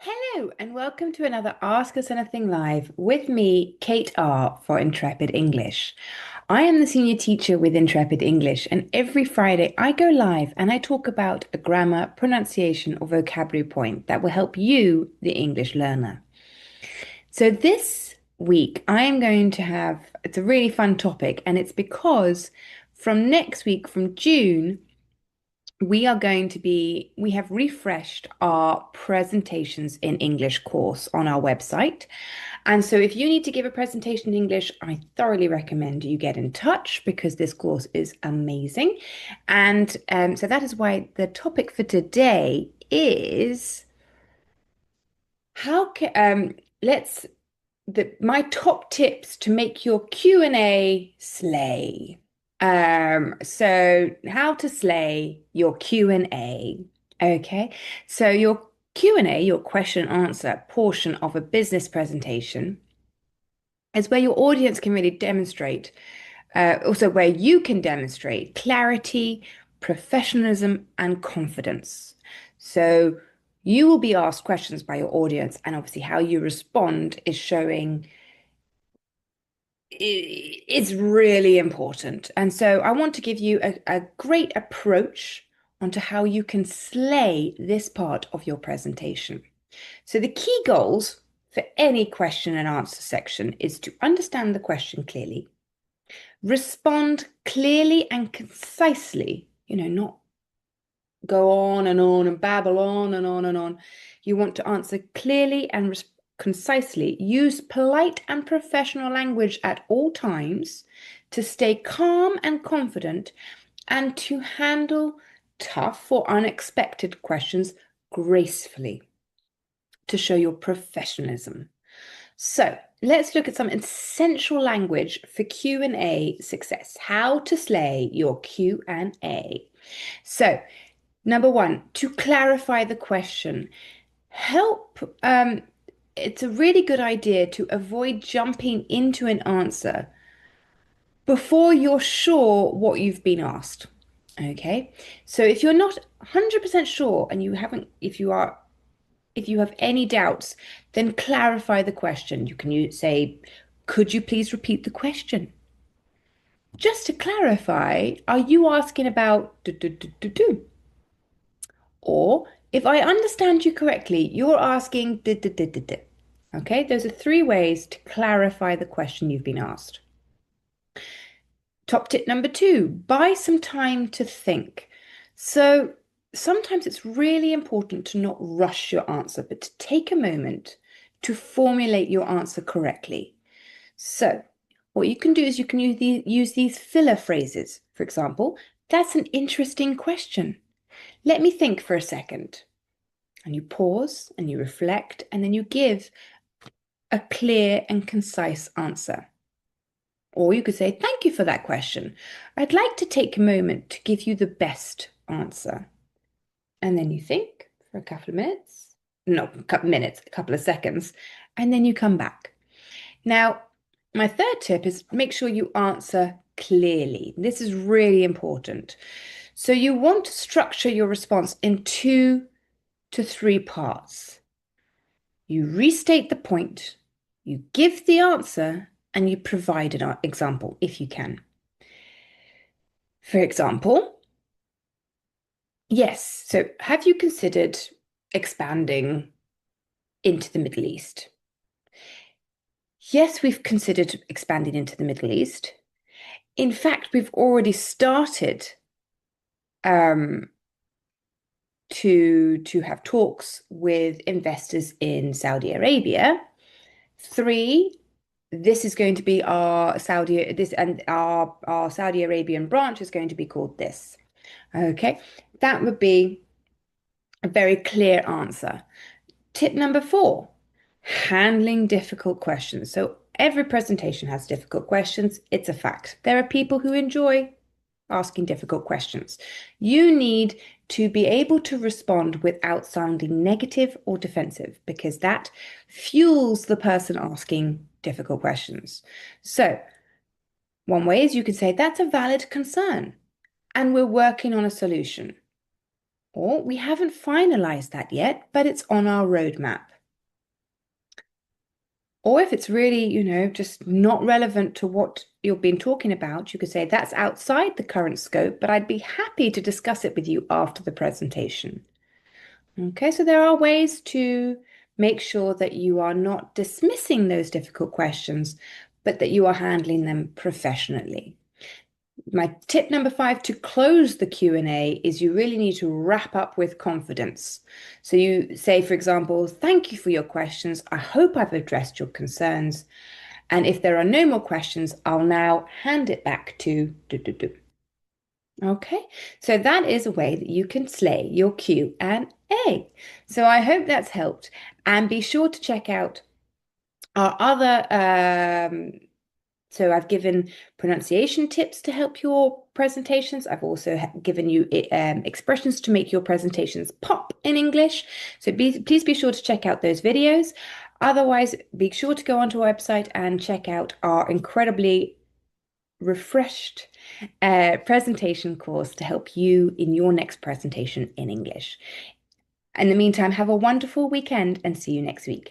Hello, and welcome to another Ask Us Anything Live with me, Kate R. for Intrepid English. I am the senior teacher with Intrepid English, and every Friday I go live and I talk about a grammar, pronunciation, or vocabulary point that will help you, the English learner. So this week I am going to have, it's a really fun topic, and it's because from next week, from June, we have refreshed our presentations in English course on our website. And so if you need to give a presentation in English, I thoroughly recommend you get in touch because this course is amazing. And so that is why the topic for today is how can let's my top tips to make your Q&A slay. So how to slay your Q&A. Okay. So your Q&A, your question and answer portion of a business presentation is where your audience can really demonstrate, also where you can demonstrate clarity, professionalism, and confidence. So you will be asked questions by your audience, and obviously how you respond is showing it's really important. And so I want to give you a great approach onto how you can slay this part of your presentation. So the key goals for any question and answer section is to understand the question clearly, respond clearly and concisely, not go on and babble on and on and on. You want to answer clearly and concisely. Use polite and professional language at all times to stay calm and confident and to handle tough or unexpected questions gracefully to show your professionalism. So let's look at some essential language for Q&A success. How to slay your Q&A. So number one, to clarify the question, it's a really good idea to avoid jumping into an answer before you're sure what you've been asked. Okay. So if you're not 100% sure and if you have any doubts, then clarify the question. You can say, could you please repeat the question? Just to clarify, are you asking about do, do, do, do, do? Or if I understand you correctly, you're asking did, did, did, did, did. Okay, those are three ways to clarify the question you've been asked. Top tip number two, buy some time to think. So sometimes it's really important to not rush your answer, but to take a moment to formulate your answer correctly. So what you can do is you can use these filler phrases. For example, that's an interesting question. Let me think for a second. And you pause and you reflect, and then you give a clear and concise answer. Or you could say, thank you for that question. I'd like to take a moment to give you the best answer. And then you think for a couple of minutes, no, a couple of minutes, a couple of seconds, and then you come back. Now, my third tip is make sure you answer clearly. This is really important. So you want to structure your response in 2 to 3 parts. You restate the point, you give the answer, and you provide an example if you can. For example, yes, so have you considered expanding into the Middle East? Yes, we've considered expanding into the Middle East. In fact, we've already started to have talks with investors in Saudi Arabia. 3, this is going to be our Saudi Arabian branch is going to be called this. Okay, that would be a very clear answer. Tip number 4, handling difficult questions. So every presentation has difficult questions. It's a fact. There are people who enjoy asking difficult questions. You need to be able to respond without sounding negative or defensive because that fuels the person asking difficult questions. So one way is you could say, that's a valid concern and we're working on a solution. Or we haven't finalized that yet, but it's on our roadmap. Or if it's really, just not relevant to what you've been talking about, you could say that's outside the current scope, but I'd be happy to discuss it with you after the presentation. Okay, so there are ways to make sure that you are not dismissing those difficult questions, but that you are handling them professionally. My tip number 5 to close the Q&A is you really need to wrap up with confidence. So you say, for example, thank you for your questions. I hope I've addressed your concerns. And if there are no more questions, I'll now hand it back to do, do, do. Okay, so that is a way that you can slay your Q&A. So I hope that's helped. And be sure to check out our other so I've given pronunciation tips to help your presentations. I've also given you expressions to make your presentations pop in English. So please be sure to check out those videos. Otherwise, be sure to go onto our website and check out our incredibly refreshed presentation course to help you in your next presentation in English. In the meantime, have a wonderful weekend and see you next week.